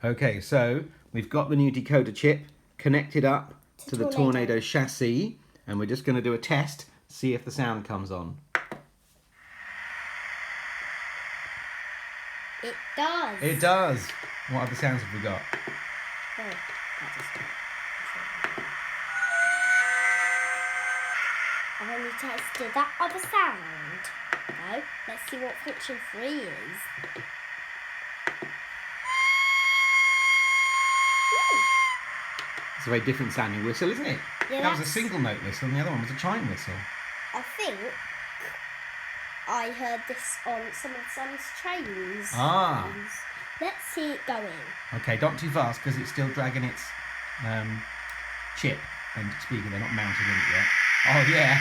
Okay, so we've got the new decoder chip connected up to the Tornado chassis, and we're just going to do a test, see if the sound comes on. It does. It does. What other sounds have we got? Oh, that is good. I've only tested that other sound. No, let's see what function 3 is. It's a very different sounding whistle, isn't it? Yeah, that was a single note whistle and the other one was a chime whistle. I think I heard this on some of Son's trains. Ah. Let's see it going. Okay, not too fast because it's still dragging its chip and speaker. They're not mounted in it yet. Oh, yeah.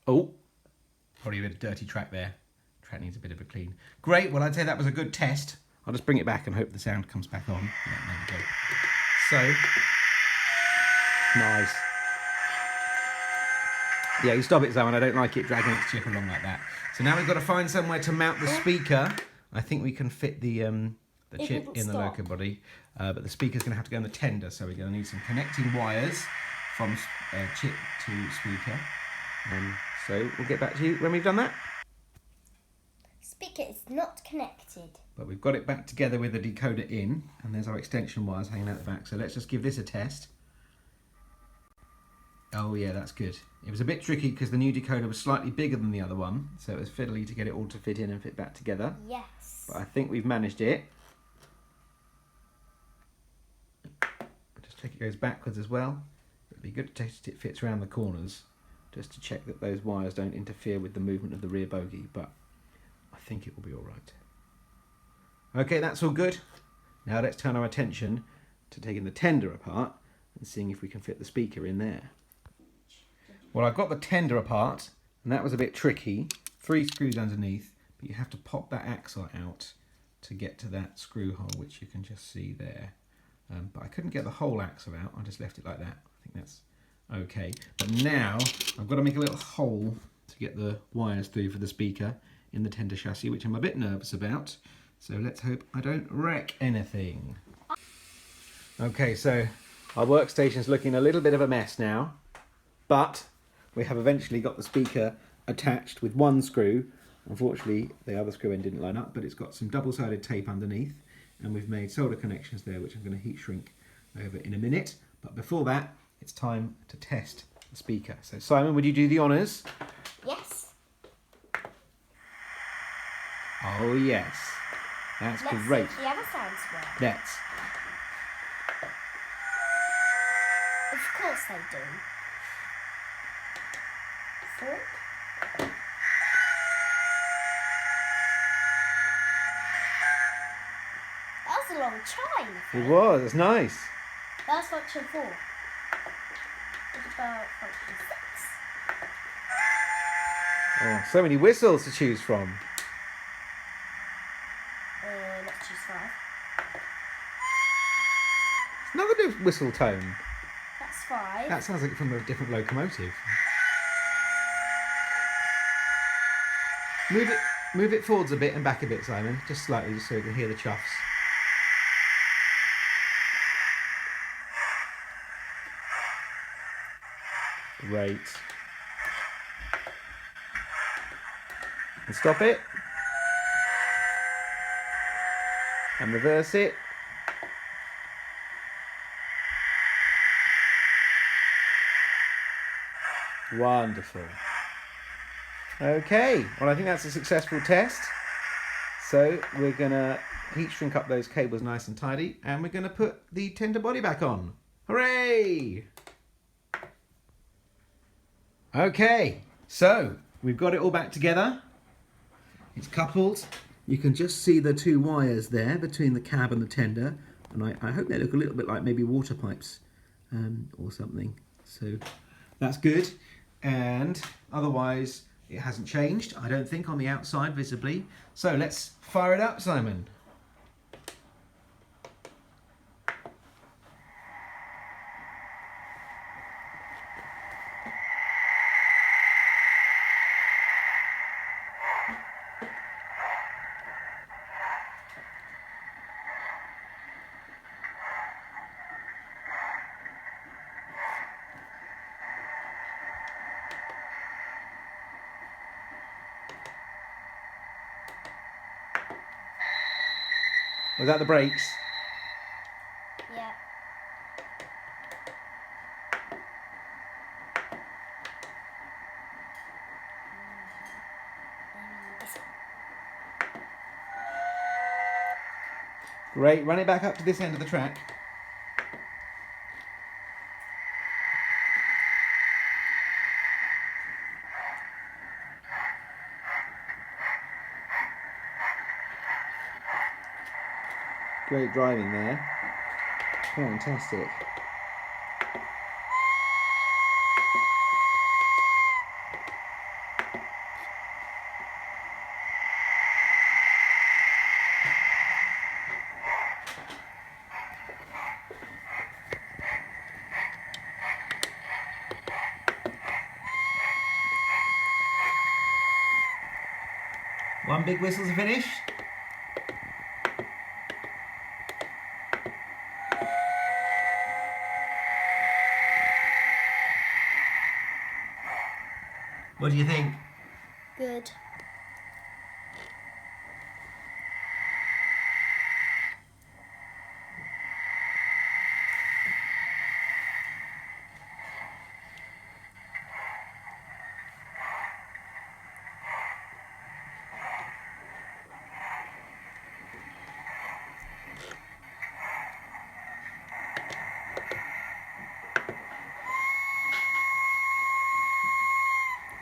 Oh, probably a bit of dirty track there. Track needs a bit of a clean. Great, well, I'd say that was a good test. I'll just bring it back and hope the sound comes back on. Yeah, there we go. So, nice. Yeah, you stop it, Zoe, and I don't like it dragging its chip along like that. So now we've got to find somewhere to mount the speaker. I think we can fit the chip in the loco body, but the speaker's going to have to go in the tender, so we're going to need some connecting wires from chip to speaker. So we'll get back to you when we've done that. Speaker is not connected. But we've got it back together with the decoder in, and there's our extension wires hanging out the back. So let's just give this a test. Oh yeah, that's good. It was a bit tricky because the new decoder was slightly bigger than the other one, so it was fiddly to get it all to fit in and fit back together. Yes. But I think we've managed it. Just check it goes backwards as well. It'd be good to test it fits around the corners, just to check that those wires don't interfere with the movement of the rear bogie, but I think it will be all right. Okay, that's all good. Now let's turn our attention to taking the tender apart and seeing if we can fit the speaker in there. Well, I've got the tender apart, and that was a bit tricky. 3 screws underneath, but you have to pop that axle out to get to that screw hole, which you can just see there. But I couldn't get the whole axle out. I just left it like that. I think that's okay. But now I've got to make a little hole to get the wires through for the speaker in the tender chassis, which I'm a bit nervous about. So let's hope I don't wreck anything. Okay, so our workstation's looking a little bit of a mess now, but we have eventually got the speaker attached with one screw. Unfortunately, the other screw end didn't line up, but it's got some double-sided tape underneath, and we've made solder connections there, which I'm going to heat shrink over in a minute. But before that, it's time to test the speaker. So Simon, would you do the honours? Yes. Oh yes, that's great. Let's see if the other sounds work. Let's. Of course they do. Fork. That was a long chime. It was, it's nice. That's function 4. What about function 6? Oh, so many whistles to choose from. Let's choose 5. It's another whistle tone. That's 5. That sounds like from a different locomotive. Move it forwards a bit and back a bit, Simon. Just slightly, just so you can hear the chuffs. Great. And stop it. And reverse it. Wonderful. Okay, well I think that's a successful test. So we're going to heat shrink up those cables nice and tidy, and we're going to put the tender body back on. Hooray! Okay, so we've got it all back together. It's coupled. You can just see the 2 wires there between the cab and the tender, and I hope they look a little bit like maybe water pipes or something. So that's good, and otherwise it hasn't changed, I don't think, on the outside visibly. So let's fire it up, Simon. Was that the brakes? Yeah. Great, run it back up to this end of the track. Great driving there. Fantastic. One big whistle to finish. What do you think? Good.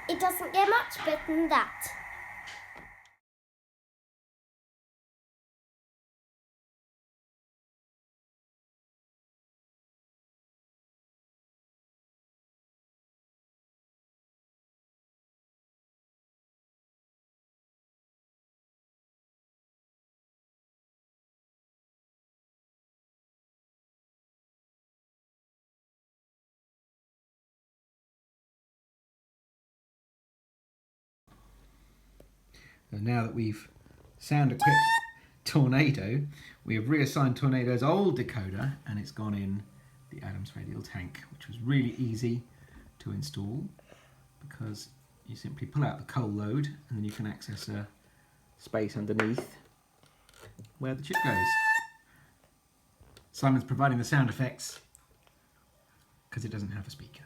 It doesn't get much better than that. And now that we've sound equipped Tornado, we have reassigned Tornado's old decoder and it's gone in the Adams Radial tank, which was really easy to install because you simply pull out the coal load and then you can access a space underneath where the chip goes. Simon's providing the sound effects because it doesn't have a speaker.